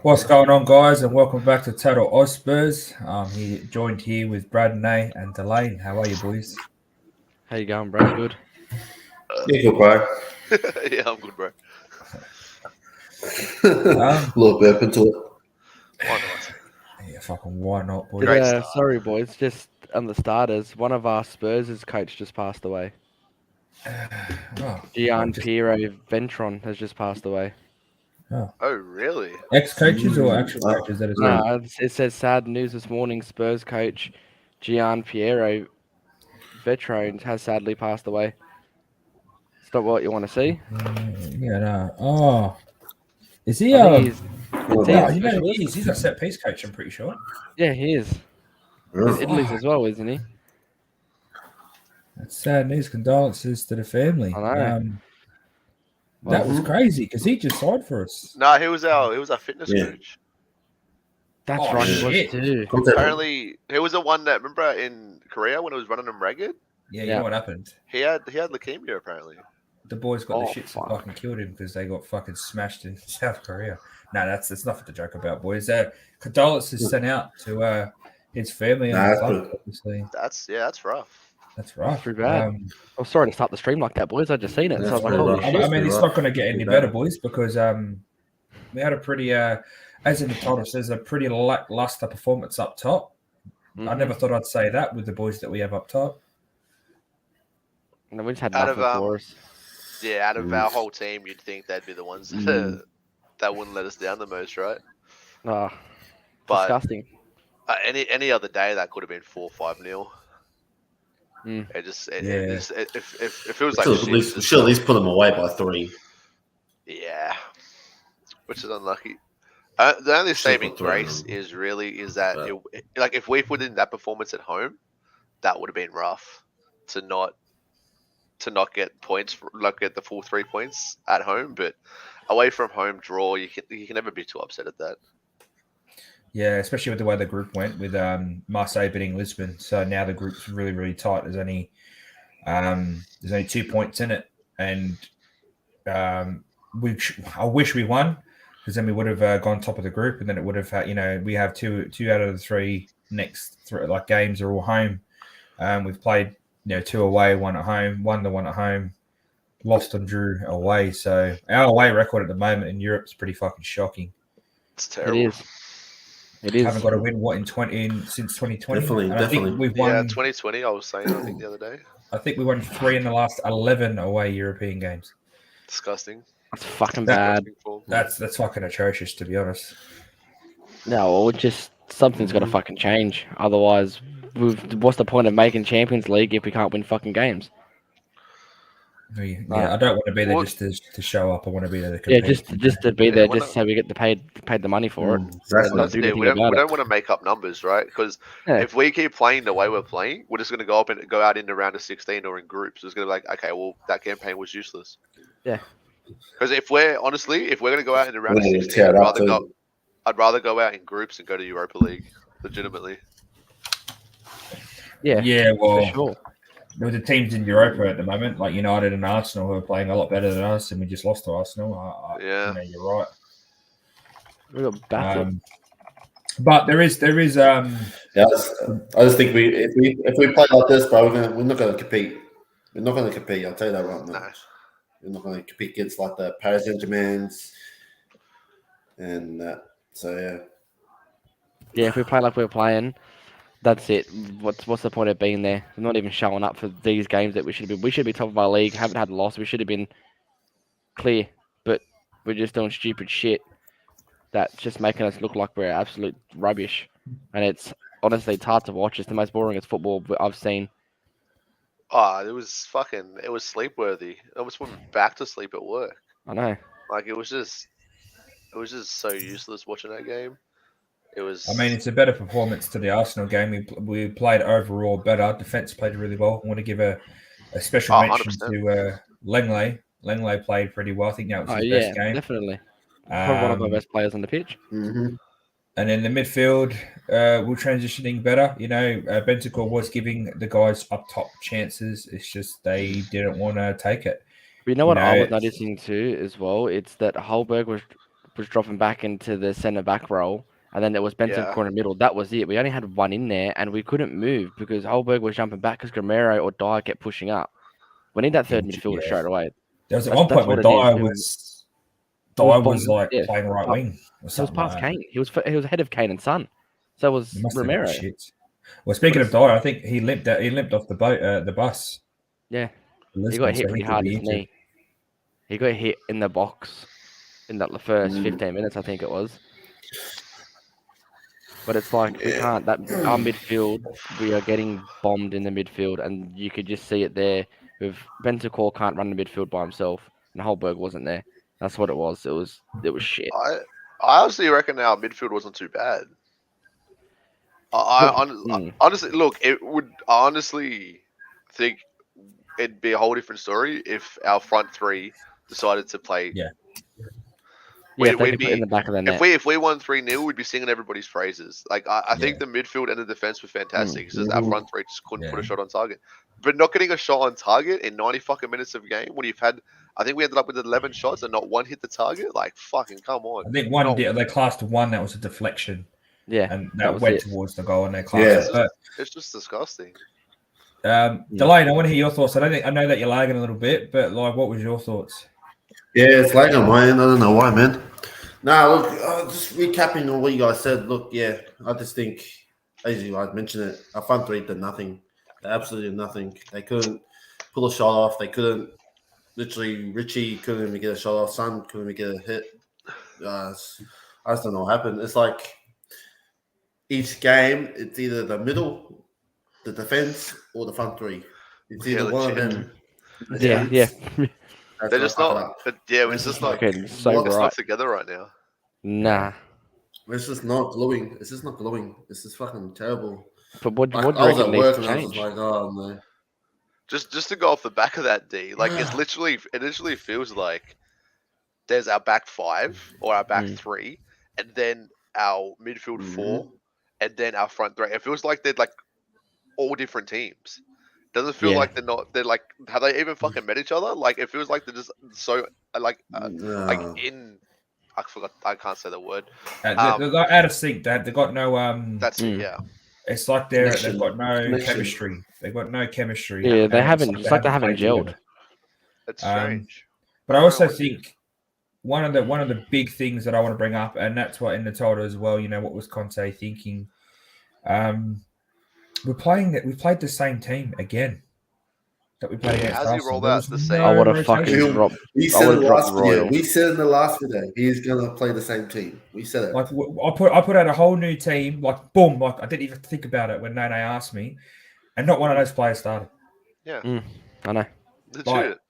What's going on, guys, and welcome back to Total Oz Spurs. He joined here with Brad, Nay, and Delane. How are you, boys? How you going, Brad? Good. Yeah, good, bro. Yeah, I'm good, bro. A little bit up into it. Why not? Yeah, fucking why not, boys? Great start. Sorry, boys. Just on the starters, one of our Spurs' coach just passed away. Gian Piero Ventron has just passed away. Oh, really? Ex-coaches or actual coaches that is No, it says sad news this morning. Spurs coach Gian Piero Ventron has sadly passed away. It's not what you want to see. Yeah, no. Oh, is he? I think he's He's a set piece coach. I'm pretty sure. yeah, he is. He's Italy's as well, isn't he? That's sad news. Condolences to the family. I know. That was crazy because he just signed for us. No, he was our fitness coach. That's Oh, right, shit. he was too. Apparently, he was the one that remember in Korea when it was running them ragged. Yeah, you know what happened? He had leukemia apparently. The boys got the shits fuck. and fucking killed him because they got fucking smashed in South Korea. No, that's nothing to joke about, boys. Condolences sent out to his family and the club, obviously. That's rough. That's right. Pretty bad. I'm sorry to start the stream like that, boys. I just seen it. So I was like, pretty holy rough. shit. I mean, it's not going to get any better, boys, because we had a pretty, as in the title says, a pretty lackluster performance up top. I never thought I'd say that with the boys that we have up top. No, we just had Out of, nothing for us. Yeah, out of our whole team, you'd think they'd be the ones that wouldn't let us down the most, right? Oh, But disgusting. any other day that could have been 4-5-0. Mm. If it was like We should at least put them away by 3. yeah, which is unlucky. The only saving three. grace is that if we put in that performance at home, that would have been rough to not get points, like get the full 3 points at home, but away from home draw, you can never be too upset at that. Yeah, especially with the way the group went with Marseille beating Lisbon. So now the group's really, really tight. There's only 2 points in it, and I wish we won because then we would have gone top of the group, and then it would have had, we have two out of the 3 next games are all home. We've played 2 away, 1 at home, won the 1 at home, lost and drew away. So our away record at the moment in Europe is pretty fucking shocking. It's terrible. It is. Haven't got a win since 2020. Definitely. I think we've won. Yeah, 2020. I was saying, I think the other day. I think we won 3 in the last 11 away European games. Disgusting. That's fucking bad. That's fucking atrocious, to be honest. No, something's got to fucking change. Otherwise, what's the point of making Champions League if we can't win fucking games? Yeah, I don't want to be there just to show up. I want to be there to compete. Yeah, just to be there, just so we get paid the money for it. Exactly. We don't want to make up numbers, right? Because if we keep playing the way we're playing, we're just going to go out in the round of 16 or in groups. It's going to be like, okay, well, that campaign was useless. Yeah. Because if we're going to go out in the round of 16, I'd rather go out in groups and go to Europa League, legitimately. Yeah, well, for sure. With the teams in Europa at the moment, like United and Arsenal, who are playing a lot better than us, and we just lost to Arsenal. Yeah, you're right. We got battered. But there is. Yeah, I just think if we play like this, bro, we're not going to compete. We're not going to compete. I'll tell you that right now. No. We're not going to compete against like the Paris Saint-Germain's and that. So yeah. Yeah, if we play like we're playing, that's it. What's the point of being there? We're not even showing up for these games that we should be. We should be top of our league. Haven't had a loss. We should have been clear, but we're just doing stupid shit. That's just making us look like we're absolute rubbish. And it's hard to watch. It's the most boring football I've seen. Oh, it was sleep-worthy. I almost went back to sleep at work. I know. Like it was just so useless watching that game. It was. I mean, it's a better performance to the Arsenal game. We played overall better. Defense played really well. I want to give a special mention 100%. to Langley. Langley played pretty well. I think that was his best game. Definitely. Probably one of our best players on the pitch. Mm-hmm. And in the midfield, we're transitioning better. Bentancur was giving the guys up top chances. It's just they didn't want to take it. But you know what I was noticing too as well? It's that Holberg was was dropping back into the centre back role, and then there was Bentancur in the middle. That was it. We only had one in there, and we couldn't move because Holberg was jumping back because Gamero or Dyer kept pushing up. We need that third midfielder straight away. There was at one point where Dyer was like playing right wing. Or he was past Kane. He was ahead of Kane and Son. So was Romero. Well, speaking of Dyer, I think he limped off the bus. Yeah, he got hit pretty hard, his knee. He got hit in the box in the first 15 minutes, I think it was. But it's like we can't. Our midfield, we are getting bombed in the midfield, and you could just see it there. With Bentancur can't run the midfield by himself, and Holberg wasn't there. That's what it was. It was shit. I honestly reckon our midfield wasn't too bad. Honestly, look, I honestly think it'd be a whole different story if our front three decided to play. Yeah. We'd be in the back of the net. If we won 3-0, we'd be singing everybody's praises. Like I think the midfield and the defense were fantastic. It's just our front three just couldn't put a shot on target. But not getting a shot on target in 90 fucking minutes of game when you've had, I think we ended up with 11 shots and not one hit the target. Like fucking come on. I think one they classed one that was a deflection. Yeah, and that went towards the goal, and they classed it. But it's just disgusting. Delane, I want to hear your thoughts. I know that you're lagging a little bit, but like, what was your thoughts? Yeah, it's lagging on my end. I don't know why, man. No, look, just recapping on what you guys said. Look, yeah, I just think, as you guys mentioned it, our front three did nothing. They absolutely did nothing. They couldn't pull a shot off. They couldn't. Literally, Richie couldn't even get a shot off. Son couldn't even get a hit. I just don't know what happened. It's like each game, it's either the middle, the defense, or the front three. It's either one of them. Yeah. They're just not. It's just not. It's not together right now. Nah. It's just not glowing. It's just fucking terrible. But what do you I was at work and I change? was like, oh no. Just to go off the back of that, D, like it literally feels like there's our back five or our back three, and then our midfield four, and then our front three. It feels like they're like all different teams. Doesn't feel like they're like, have they even fucking met each other? Like it feels like they're just so like in. I forgot. I can't say the word. They're out of sync. They've got no. That's it. Yeah. It's like they've got no chemistry. They've got no chemistry. Yeah, they haven't. It's like they haven't gelled. That's strange. But I also think one of the big things that I want to bring up, and that's what in the told as well. You know, what was Conte thinking? We played the same team again. That we played against. How's he rolled out the same? I would have fucking dropped. We said in the last video. We said in the last video he's gonna play the same team. We said it. Like I put out a whole new team. Like boom. Like I didn't even think about it when Nene asked me, and not one of those players started. Yeah, I know. Legit.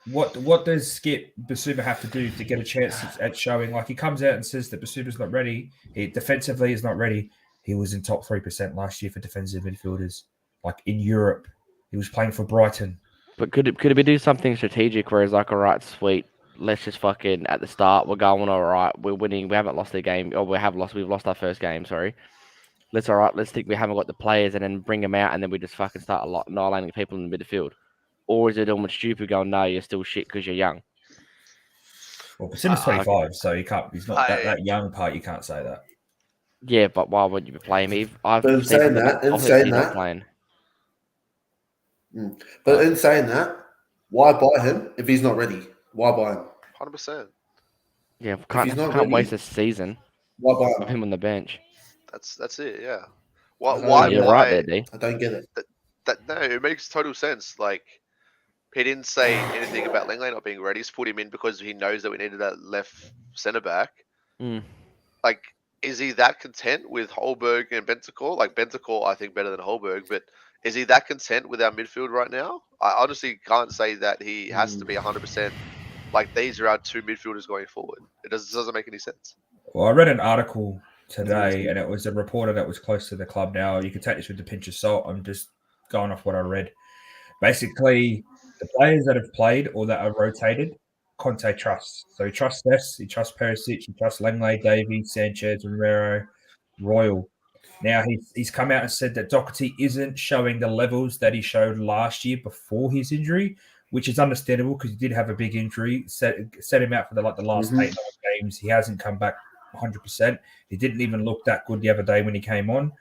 Like, what does Skip Basuma have to do to get a chance at showing? Like he comes out and says that Basuma's not ready. He defensively is not ready. He was in top 3% last year for defensive midfielders. Like in Europe, he was playing for Brighton. But could it be do something strategic where it's like, all right, sweet, let's just fucking at the start we're going all right, we're winning, we haven't lost the game, or we've lost our first game. Sorry, let's think we haven't got the players and then bring them out and then we just fucking start annihilating people in the midfield, or is it almost stupid going, no, you're still shit because you're young? Well, Basuma's 25, so he can't. He's not that young part. You can't say that. Yeah, but why wouldn't you be playing me? But in saying that. But in saying that, why buy him if he's not ready? Why buy him? 100%. Yeah, can't waste a season. Why buy him on the bench? That's it. Yeah. Why? You're right there, D. I don't get it. No, it makes total sense. Like he didn't say anything about Langley not being ready. He's put him in because he knows that we needed that left centre back. Like, is he that content with Holberg and Bentancur? Like Bentancur, I think better than Holberg, but. Is he that content with our midfield right now? I honestly can't say that he has to be 100%. Like these are our two midfielders going forward. It doesn't make any sense. Well, I read an article today, and it was a reporter that was close to the club. Now you can take this with a pinch of salt. I'm just going off what I read. Basically, the players that have played or that are rotated, Conte trusts. So he trusts us. He trusts Perisic. He trusts Langley, Davies, Sanchez, Romero, Royal. Now, he's come out and said that Doherty isn't showing the levels that he showed last year before his injury, which is understandable because he did have a big injury, set him out for the last 8-9 games. He hasn't come back 100%. He didn't even look that good the other day when he came on.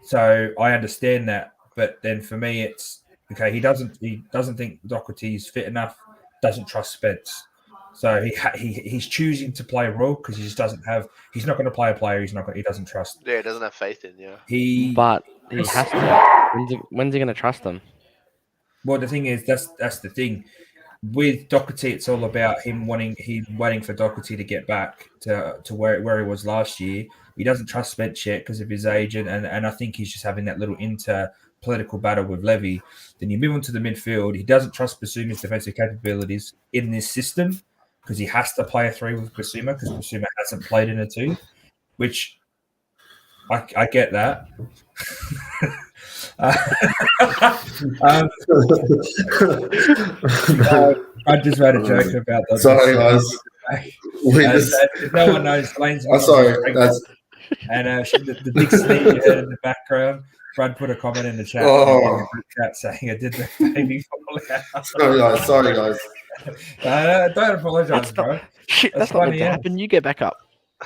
So I understand that, but then for me, it's okay. He doesn't think Doherty's fit enough. Doesn't trust Spence. So he's choosing to play Royal because he just doesn't have. He's not going to play a player. He doesn't trust. Yeah, he doesn't have faith in. Yeah. But he has to. When's he going to trust them? Well, the thing is, that's the thing. With Doherty, it's all about him waiting for Doherty to get back to where he was last year. He doesn't trust Spence yet because of his age, and I think he's just having that little inter-political battle with Levy. Then you move on to the midfield. He doesn't trust Basuma's defensive capabilities in this system because he has to play a 3 with Basuma because Basuma hasn't played in a 2, which I get that. I just made a joke about that. Sorry, guys. No one knows. Lane's I'm sorry. And the big sneak you heard in the background. Brad put a comment in the chat, saying I did the baby fall out. Sorry, guys. Don't apologize, bro. Shit, that's not meant to happen. You get back up.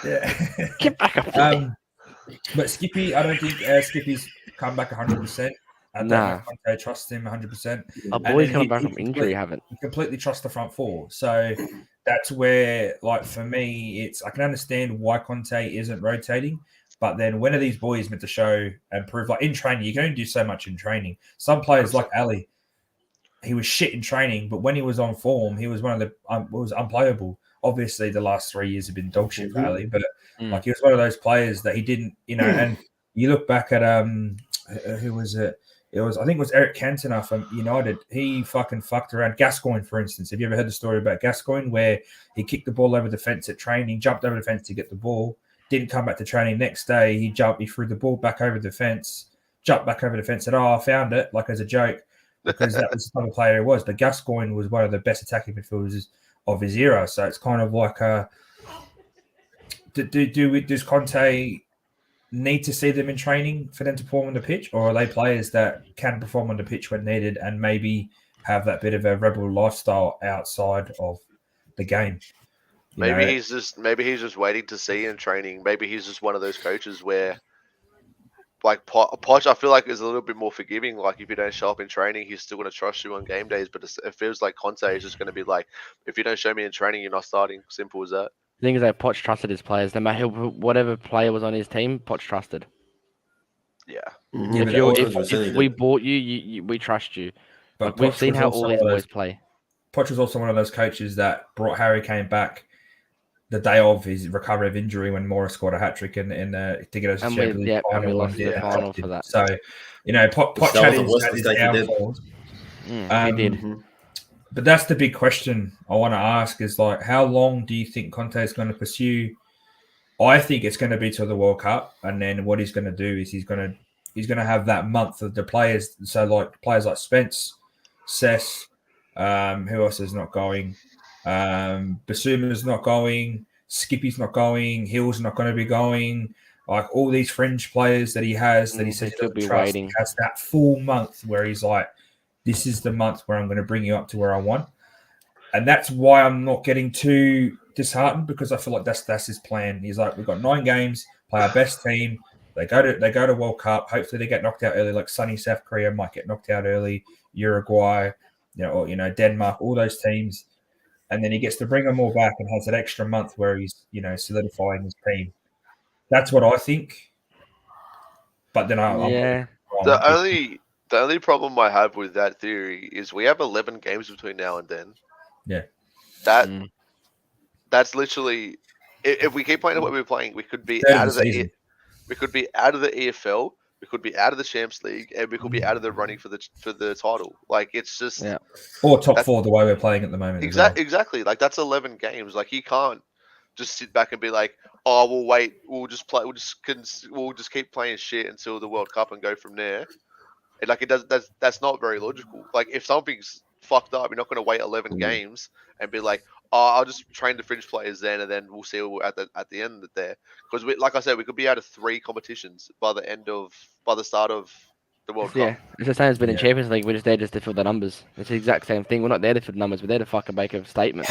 Yeah. Get back up. But Skippy, I don't think Skippy's come back 100%. I don't think trust him 100%. Our boys coming back from injury haven't. He completely trust the front 4. So that's where, like, for me, I can understand why Conte isn't rotating. But then when are these boys meant to show and prove? Like in training, you can only do so much in training. Some players like Ali, he was shit in training, but when he was on form, he was one of the was unplayable. Obviously, the last 3 years have been dog shit for Ali, but like he was one of those players that he didn't, and you look back at who was it? I think it was Eric Cantona from United. He fucked around. Gascoigne, for instance. Have you ever heard the story about Gascoigne where he kicked the ball over the fence at training, jumped over the fence to get the ball, didn't come back to training. Next day, he threw the ball back over the fence, jumped back over the fence, said, I found it, like as a joke, because that was the type of player he was. But Gascoigne was one of the best attacking midfielders of his era. So it's kind of like, does Conte need to see them in training for them to perform on the pitch, or are they players that can perform on the pitch when needed and maybe have that bit of a rebel lifestyle outside of the game? Maybe he's just waiting to see in training. Maybe he's just one of those coaches where, like Poch, I feel like is a little bit more forgiving. Like if you don't show up in training, he's still going to trust you on game days. But it feels like Conte is just going to be like, if you don't show me in training, you're not starting. Simple as that. The thing is that Poch trusted his players. No matter whatever player was on his team, Poch trusted. Yeah. If we bought you, we trust you. But we've seen how all these boys play. Poch was also one of those coaches that brought Harry Kane back the day of his recovery of injury when Morris scored a hat trick to get us to Champions League final. And we lost the final for that. So, Poch had his downfalls. He did. But that's the big question I want to ask is like, how long do you think Conte is going to pursue? I think it's going to be till the World Cup, and then what he's going to do is he's going to have that month of the players. So like players like Spence, Cess, who else is not going? Basuma's not going. Skippy's not going. Hill's not going to be going. Like all these fringe players that he has that he says he'll be waiting. He has that full month where he's like, this is the month where I'm going to bring you up to where I want. And that's why I'm not getting too disheartened, because I feel like that's his plan. He's like, we've got 9 games, play our best team. They go to World Cup. Hopefully they get knocked out early, like sunny South Korea might get knocked out early, Uruguay, or Denmark, all those teams. And then he gets to bring them all back and has that extra month where he's, solidifying his team. That's what I think. But then The only problem I have with that theory is we have 11 games between now and then. Yeah. That's literally, if we keep playing what we're playing, we could be out of the EFL, we could be out of the Champions League, and we could be out of the running for the title. Like it's just or top 4 the way we're playing at the moment. Exactly. Like that's 11 games. Like he can't just sit back and be like, oh, we'll wait, we'll just keep playing shit until the World Cup and go from there. Like it does. That's not very logical. Like if something's fucked up, you're not going to wait 11 games and be like, "Oh, I'll just train the fringe players then, and then we'll see at the end of there." Because like I said, we could be out of 3 competitions by the start of The World Yeah, Cup. it's the same as being in Yeah. Champions League. We're just there just to fill the numbers. It's the exact same thing. We're not there to fill the numbers. We're there to fucking make a statement.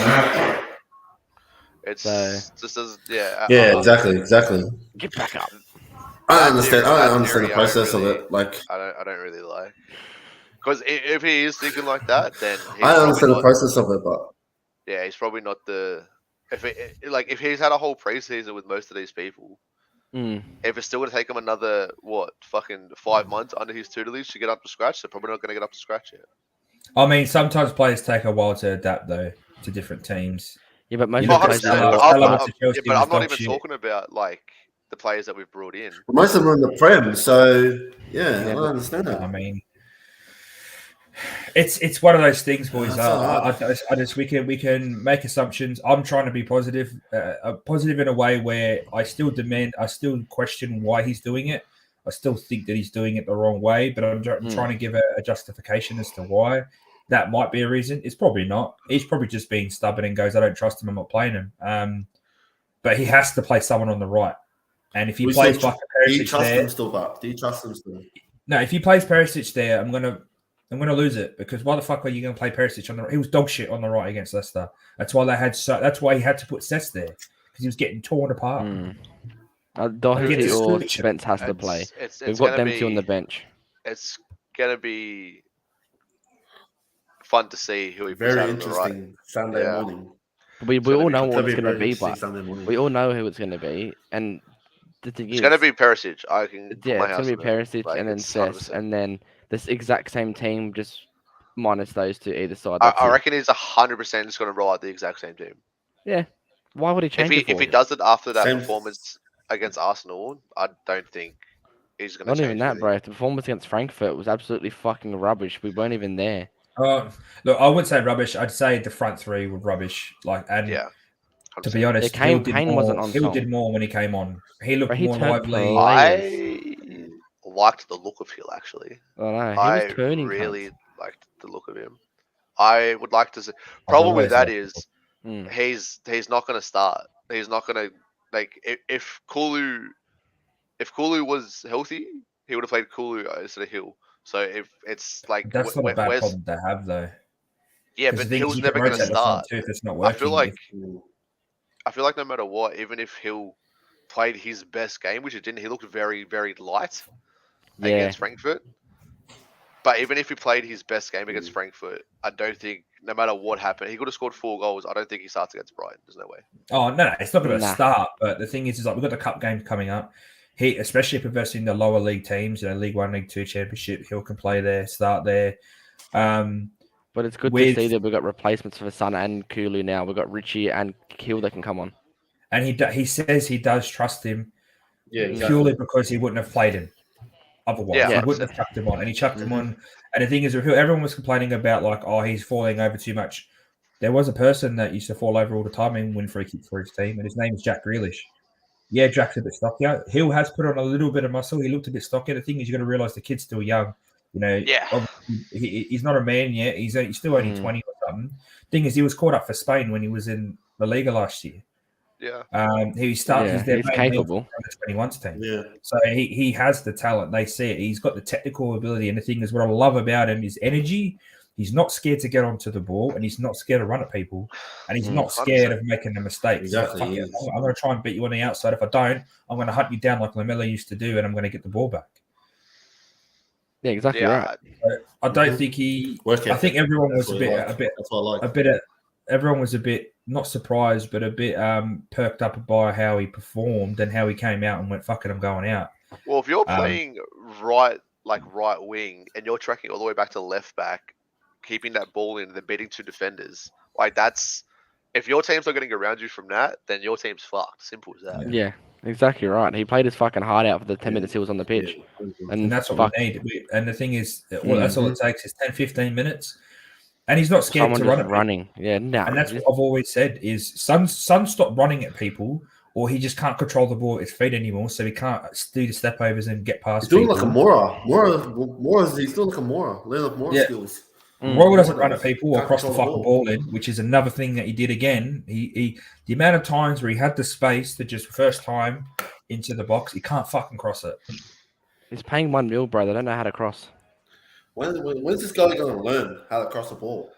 It's So- just as yeah. Yeah, exactly. Get back up. I understand. I That understand the theory, I don't process of really- it. Like, I don't really like. Because if he is thinking like that, then he's I probably understand the not. process of it, but Yeah, he's probably not the. If he's had a whole preseason with most of these people, Mm. if it's still going to take him another fucking 5 months under his tutelage to get up to scratch, they're probably not going to get up to scratch yet. I mean, sometimes players take a while to adapt though to different teams. Yeah, but most You of look the at players Salah- are Salah not. went to Chelsea, but was I'm not dog even shit. talking about like the players that we've brought in. most of them are in the Prem, so yeah, Yeah, I but- understand that. I mean, it's one of those things, boys. That's so hard. I just we can make assumptions. I'm trying to be positive, positive in a way where I still question why he's doing it. I still think that he's doing it the wrong way, but I'm trying to give a justification as to why. That might be a reason. It's probably not. He's probably just being stubborn and goes, "I don't trust him. I'm not playing him." But he has to play someone on the right, and if he plays like Do you Perisic trust there, them still, Buck? Do you trust them still? no, if he plays Perisic there, I'm gonna lose it because why the fuck are you gonna play Perisic on the right? He was dog shit on the right against Leicester. That's why that's why he had to put Cess there because he was getting torn apart. Mm. get Doherty the or switch. Spence has to play. It's We've got gonna them be, two on the bench. It's gonna be fun to see who he puts Very out on the right. interesting Sunday Yeah. morning. We gonna all be- know It's what gonna it's going to very be, interesting but Sunday morning. we all know who it's going to be. And the thing It's is, gonna be Perisic. I can put yeah, my it's house going to be on it. Perisic Like, and then it's Cess, 100%. and then this exact same team, just minus those two either side. I That's it. reckon he's 100% just gonna roll out the exact same team. Yeah. Why would he change it for? If he does it after that Same- performance against Arsenal, I don't think he's gonna Not change even that, anything. bro. The performance against Frankfurt was absolutely fucking rubbish. We weren't even there. Look, I wouldn't say rubbish. I'd say the front three were rubbish. Yeah. To 100%. be honest, Yeah, Kane wasn't on Hill song. did more when he came on. He looked Bro, he more turned lively. players. I liked the look of Hill actually. I don't know. He I was turning really cunts. liked the look of him. I would like to see. I've Problem with always that liked is Mm. he's not going to start. He's not going to like if Kulu was healthy, he would have played Kulu instead of Hill. So if it's like That's not a bad where's problem to have, though. yeah, 'Cause but the thing is, Hill's you never can going to rotate the front start. too if it's not I working. feel like Mm. no matter what, even if Hill played his best game, which it didn't, he looked very very light Yeah. against Frankfurt. But even if he played his best game against Frankfurt, I don't think, no matter what happened, he could have scored 4 goals. I don't think he starts against Brighton. There's no way. Oh no, it's not going to Nah. start. But the thing is like we've got the cup games coming up. He, especially if we're versing the lower league teams, League One, League Two, Championship, Hill can play there, start there. But it's good to see that we've got replacements for Son and Kulu now. We've got Richie and Hill that can come on. And he says he does trust him Yeah, purely because he wouldn't have played him otherwise. Yeah, he wouldn't have chucked him on, and he chucked him Mhm. on. And the thing is, everyone was complaining about like, oh, he's falling over too much. There was a person that used to fall over all the time and win free kicks for his team, and his name is Jack Grealish. Yeah, Jack's a bit stockier. Hill has put on a little bit of muscle. He looked a bit stockier. The thing is, you got to realize the kid's still young. Yeah. Obviously, he's not a man yet. He's still only 20 or something. Thing is, he was caught up for Spain when he was in La Liga last year. Yeah. He started. Yeah, He's their he's main man capable. on the 21s team. Yeah. So he has the talent. They see it. He's got the technical ability. And the thing is, what I love about him is energy. He's not scared to get onto the ball, and he's not scared to run at people, and he's not scared 100%. of making a mistake. Exactly, Fuck he it. is. I'm going to try and beat you on the outside. If I don't, I'm going to hunt you down like Lamella used to do, and I'm going to get the ball back. Yeah, exactly Yeah. right. I don't think he. Work I think ethic. everyone was That's a what I bit, like. That's what I like. everyone was a bit not surprised, but a bit perked up by how he performed and how he came out and went, "Fuck it, I'm going out." Well, if you're playing right wing, and you're tracking all the way back to left back, keeping that ball in and then beating 2 defenders, like that's if your team's not getting around you from that, then your team's fucked. Simple as that. Yeah, exactly right. He played his fucking heart out for the 10 minutes he was on the pitch. Yeah. And that's what we need. And the thing is, that's all it takes is 10, 15 minutes. And he's not scared Someone to just run at people. running. Yeah, no. And that's what I've always said is Son stopped running at people, or he just can't control the ball at his feet anymore, so he can't do the step overs and get past He's doing people. like a Mora. He's doing like a Mora. Learning up Mora Yeah. skills. Royal doesn't run at people or Can't cross the control the fucking ball. ball in, which is another thing that he did again. He the amount of times where he had the space to just first time into the box, he can't fucking cross it. He's paying 1 mil, bro. They don't know how to cross. When's this guy going to learn how to cross the ball?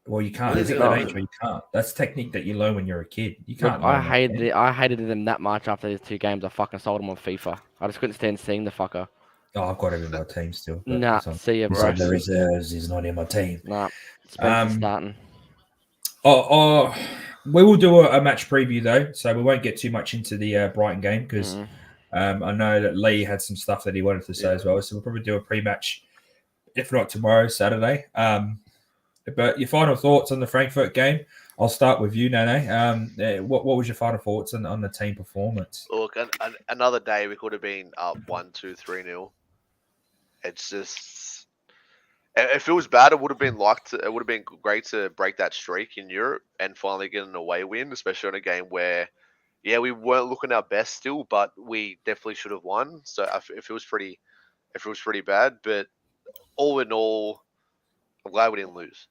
Well, you can't. When He's is at it that on? age where you can't. That's technique that you learn when you're a kid. You Look, can't I learn that, hated man. it. I hated him that much after these 2 games. I fucking sold him on FIFA. I just couldn't stand seeing the fucker. Oh, I've got him in my team still. But Nah, he's on see ya, he's bro. on the reserves. He's not in my team. Nah, Spencer's starting. We will do a match preview though, so we won't get too much into the Brighton game because I know that Lee had some stuff that he wanted to say as well. So we'll probably do a pre-match, if not tomorrow, Saturday. But your final thoughts on the Frankfurt game? I'll start with you, Nene. What was your final thoughts on the team performance? Look, another day we could have been up 1-2, 3-0. It's just, it feels bad. It would have been great to break that streak in Europe and finally get an away win, especially on a game where, yeah, we weren't looking our best still, but we definitely should have won. So it feels pretty bad. But all in all, I'm glad we didn't lose.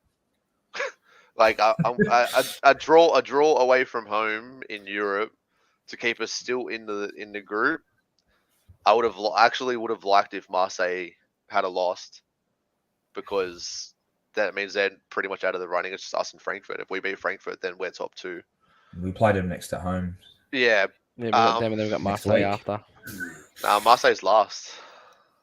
Like a draw away from home in Europe to keep us still in the group. I would have liked if Marseille had a lost, because that means they're pretty much out of the running. It's just us and Frankfurt. If we beat Frankfurt, then we're top 2. We played them next at home. Yeah. Yeah, we got them and then we got next Marseille week. after. Marseille's last.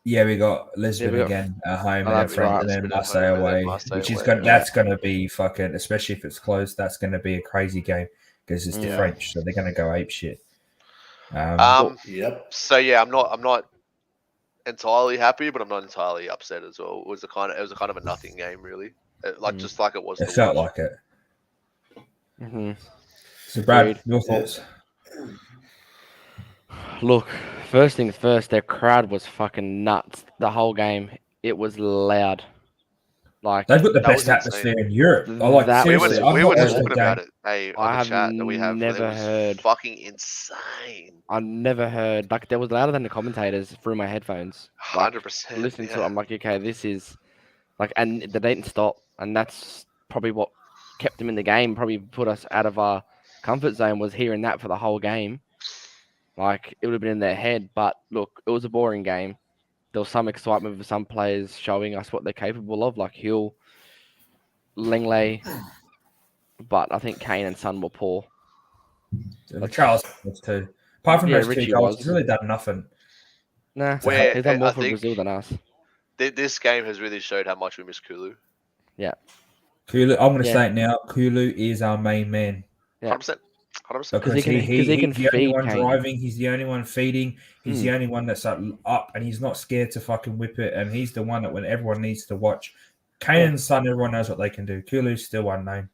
Yeah, we got Lisbon we got- again at home, Oh, and that's right. then Lisbon at Marseille home and then away, Marseille which is away. going. That's going to be fucking, especially if it's close. That's going to be a crazy game because it's the Yeah. French, so they're going to go ape shit. Yep. So yeah, I'm not entirely happy, but I'm not entirely upset as well. It was a kind of a nothing game, really. Just like it was. It to felt watch. like it. Mm-hmm. So, Brad, Agreed. your thoughts? Look, first things first, their crowd was fucking nuts the whole game. It was loud. Like, They've got the That best was atmosphere insane. in Europe. I like That We was- seriously. were I've not just watched the talking game. about it, on I the have chat that we have. and never it was heard. fucking insane. I never heard, like, there was louder than the commentators through my headphones. 100%. Listening to it, I'm like, okay, this is like, and they didn't stop, and that's probably what kept them in the game. Probably put us out of our comfort zone, was hearing that for the whole game. Like, it would have been in their head, but look, it was a boring game. There was some excitement with some players showing us what they're capable of, like Hill, Langley, but I think Kane and Son were poor. Charles was too. Apart from Yeah, those two Richie goals, was. he's really done nothing. Nah, Where he's done more I for think Brazil than us. this game has really showed how much we miss Kulu. Kulu, I'm going to Yeah. say it now. Kulu is our main man. Yeah. 100%. 100%. Because he can he's the only feed one Kane. driving. He's the only one feeding. He's Mm. the only one that's up, and he's not scared to fucking whip it. And he's the one that when everyone needs to watch. Kane and Son, everyone knows what they can do. Kulu's still unknown.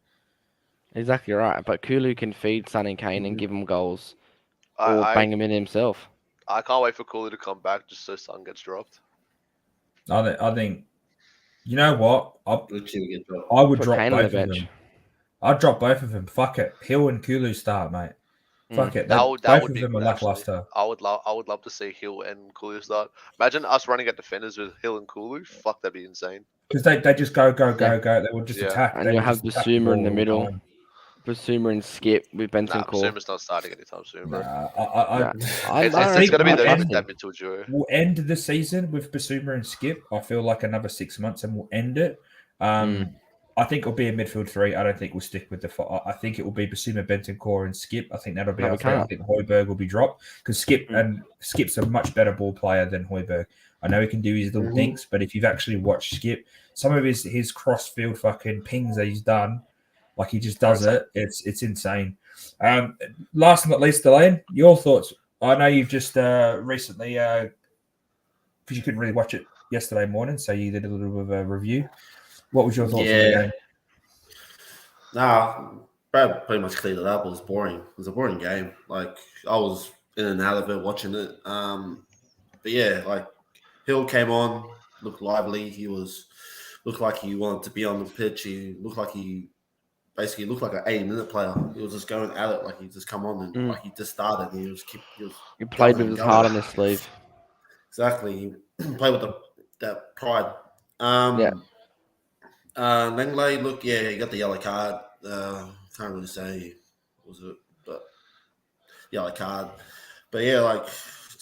Exactly right. But Kulu can feed Son and Kane and give them goals, or I bang him in himself. can't wait for Kulu to come back just so Son gets dropped. I think, you know what? Richie will get dropped. I would Put drop Kane on both the of bench. them. I'd drop both of them. Fuck it. Hill and Kulu start, mate. Fuck it. That Both would of be them are good, actually. lackluster. I would love to see Hill and Kulu start. Imagine us running at defenders with Hill and Kulu. Fuck, that'd be insane. Because they just go. Yeah. They will just Yeah. attack. And They you'll will have just attack Basuma in the ball all middle. time. Basuma and Skip with Benton Nah, Core. Basuma's not starting anytime soon, bro. Nah, Nah. It's going to be we'll end that mental duo. We'll end the season with Basuma and Skip. I feel like another 6 months and we'll end it. I think it'll be a midfield 3. I don't think we'll stick with the 4. I think it will be Basuma, Bentancur, and Skip. I think that'll be No, our we 3. I can't. think Højbjerg will be dropped because Skip's a much better ball player than Højbjerg. I know he can do his little dinks, but if you've actually watched Skip, some of his cross field fucking pings that he's done, like he just does it. It's insane. Last but not least, Elaine, your thoughts? I know you've just recently, because you couldn't really watch it yesterday morning, so you did a little bit of a review. What was your thoughts on the game? Nah, Brad pretty much cleared it up. It was boring. It was a boring game. Like, I was in and out of it watching it. But yeah, like, Hill came on, looked lively. Looked like he wanted to be on the pitch. He looked like an 80-minute player. He was just going at it, like he just come on and like he just started. And He played going with his and heart going. on his sleeve. Exactly. He played with that pride. Langley, look, yeah, he got the yellow card. Can't really say what was it, but yellow card. But yeah, like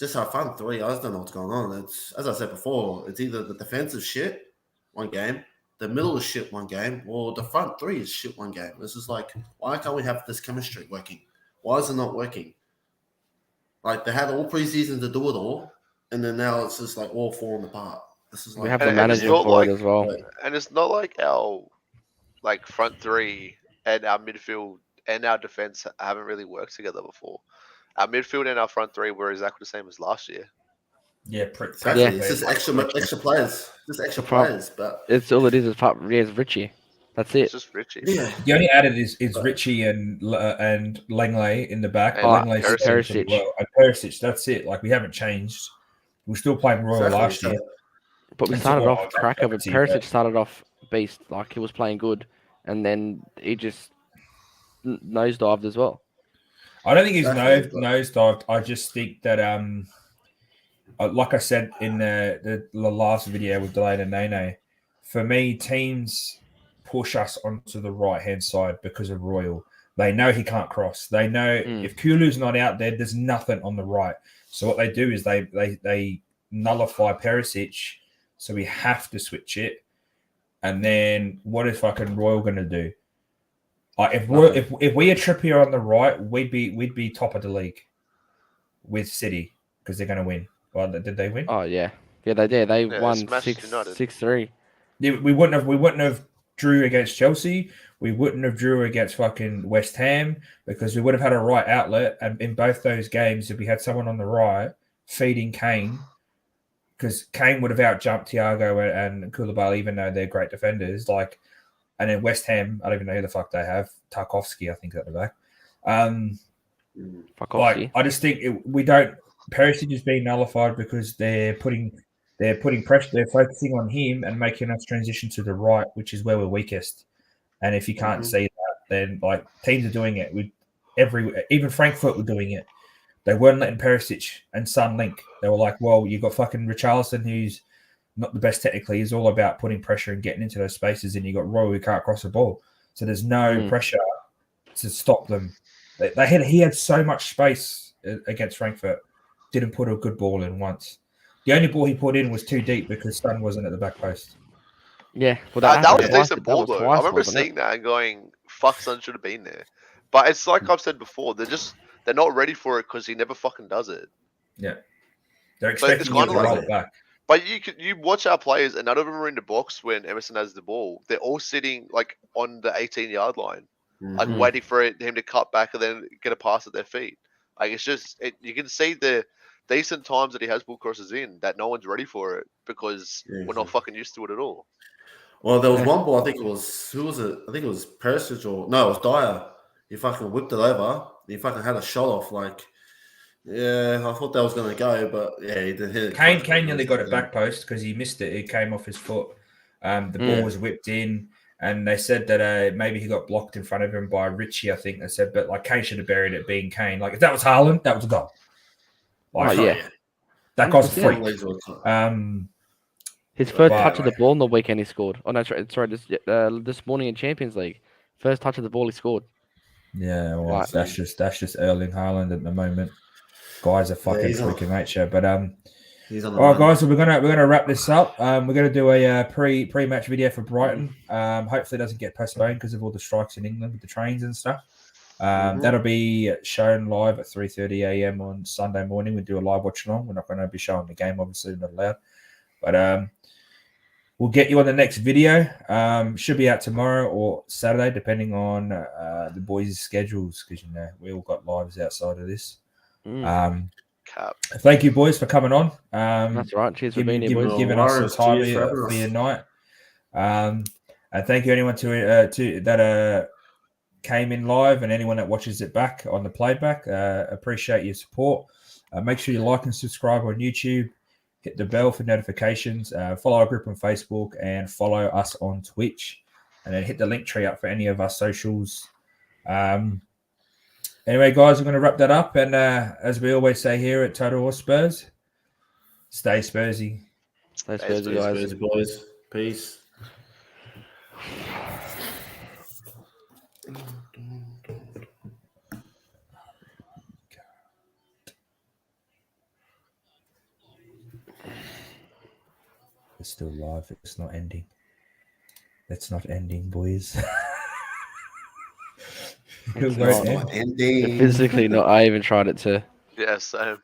just our front three. I just don't know what's going on. It's as I said before. It's either the defensive shit one game, the middle is shit one game, or the front three is shit one game. This is like, why can't we have this chemistry working? Why is it not working? Like, they had all preseason to do it all, and then now it's just like all falling apart. This is like, We have And- the and it's manager not for like- it as well. And it's not like our front three and our midfield and our defense haven't really worked together before. Our midfield and our front three were exactly the same as last year. Yeah, exactly. Yeah. It's just extra players. Just extra The front- players. But It's all it is. It's Richie. That's It's it. just Richie. yeah, The only added is Richie and Langley in the back. And Langley's Perisic. stepped in well. And Perisic, that's it. Like, we haven't changed. We're still playing Royal exactly. last year. But we It's started all off about cracker, but capacity, Perisic but- started off beast. Like, he was playing good, and then he just nosedived as well. I don't think he's Exactly. nosedived. I just think that like I said in the last video with Delaney and Nene, for me, teams push us onto the right hand side because of Royal. They know he can't cross. They know if Kulu's not out there, there's nothing on the right. So what they do is they nullify Perisic, so we have to switch it. And then what is fucking Royal going to do? If we had Trippier on the right, we'd be top of the league with City because they're going to win. Well, did they win? Oh yeah, yeah they did. They Yeah, won smashed United. 6-3. Yeah, we wouldn't have drew against Chelsea. We wouldn't have drew against fucking West Ham because we would have had a right outlet. And in both those games, if we had someone on the right feeding Kane, because Kane would have out-jumped Thiago and Koulibaly, even though they're great defenders. Like, and then West Ham, I don't even know who the fuck they have. Tarkovsky, I think, at the back. Fuck off, Like, I just think we don't. Perisic is being nullified because they're putting pressure. They're focusing on him and making us transition to the right, which is where we're weakest. And if you can't see that, then like teams are doing it. Even Frankfurt were doing it. They weren't letting Perisic and Son link. They were like, well, you got fucking Richarlison, who's not the best technically. He's all about putting pressure and getting into those spaces, and you got Roy who can't cross the ball. So there's no pressure to stop them. He had so much space against Frankfurt. Didn't put a good ball in once. The only ball he put in was too deep because Son wasn't at the back post. Yeah, well, That was a twice- decent that ball was though. twice, I remember wasn't it? seeing that and going, "Fuck, Son should have been there." But it's like I've said before, they're not ready for it because he never fucking does it. Yeah, they're it's expecting him kinda to like- roll it back. But you watch our players, and none of them are in the box when Emerson has the ball. They're all sitting like on the 18-yard line, like waiting for him to cut back and then get a pass at their feet. Like it's just you can see the decent times that he has ball crosses in that no one's ready for it because we're not fucking used to it at all. Well, there was one ball. I think it was who was it? I think it was Perisic or no, it was Dyer. He fucking whipped it over. He fucking had a shot off. Like, yeah, I thought that was going to go, but yeah, he did hit it. Kane nearly got it back post because he missed it. It came off his foot. The ball was whipped in, and they said that maybe he got blocked in front of him by Richie. I think they said, but like Kane should have buried it. Being Kane, like if that was Haaland, that was a goal. Like, yeah. that guy's a 100%. freak. His first But- touch of the ball in the weekend he scored. Oh no, sorry, this morning in Champions League, first touch of the ball he scored. Yeah, well, Right. that's just Erling Haaland at the moment. Guys are fucking he's on- freaking nature. But He's on the all right, run. guys, so we're gonna wrap this up. We're gonna do a pre-match video for Brighton. Hopefully, it doesn't get postponed because of all the strikes in England with the trains and stuff. That'll be shown live at 3:30 a.m. on Sunday morning. We do a live watch along. We're not going to be showing the game, obviously, not allowed. But we'll get you on the next video. Should be out tomorrow or Saturday, depending on the boys' schedules, because we all got lives outside of this. Cap. Thank you, boys, for coming on. That's right. Cheers for being here, boys. Giving us some Cheers time for having for us. your night. And thank you anyone to that came in live and anyone that watches it back on the playback. Appreciate your support. Make sure you like and subscribe on YouTube. Hit the bell for notifications. Follow our group on Facebook and follow us on Twitch. And then hit the link tree up for any of our socials. Anyway, guys, I'm going to wrap that up. And as we always say here at Total War Spurs, stay Spursy. Stay Spursy, guys. Spurs, boys. Peace. It's still live. It's not ending. It's not ending, boys. It It's won't not. end. Ending. Physically not. I even tried it to. Yeah, same.